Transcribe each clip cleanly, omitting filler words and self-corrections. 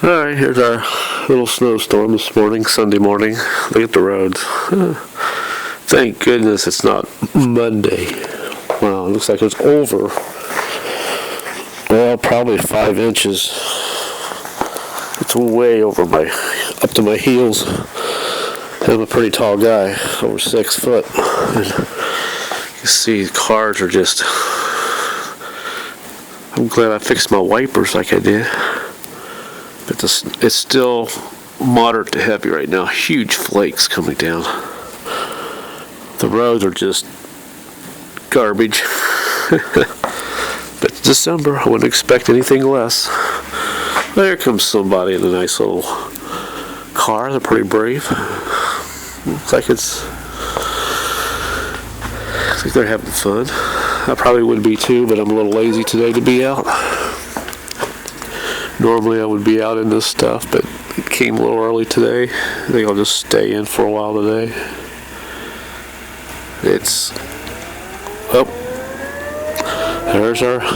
Alright, here's our little snowstorm this morning, Sunday morning. Look at the roads. Thank goodness it's not Monday. Wow, it looks like it's over. Well, probably 5 inches. It's way over up to my heels. I'm a pretty tall guy, over 6 foot. And you see, the cars are just... I'm glad I fixed my wipers like I did. But it's still moderate to heavy right now. Huge flakes coming down. The roads are just garbage. But it's December, I wouldn't expect anything less. There comes somebody in a nice little car. They're pretty brave. Looks like they're having fun. I probably would be too, but I'm a little lazy today to be out. Normally I would be out in this stuff, but it came a little early today. I think I'll just stay in for a while today.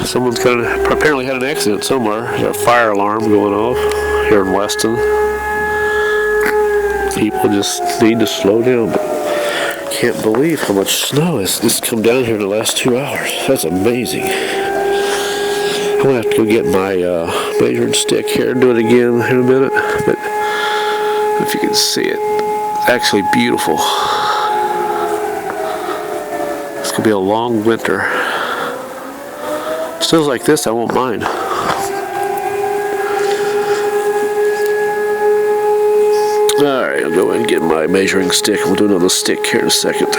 Someone's apparently had an accident somewhere. There's a fire alarm going off here in Weston. People just need to slow down, but can't believe how much snow has come down here in the last 2 hours. That's amazing. I'm going to have to go get my measuring stick here and do it again in a minute. But if you can see it, it's actually beautiful. It's going to be a long winter. Snows like this, I won't mind. Alright, I'll go and get my measuring stick. We'll do another stick here in a second.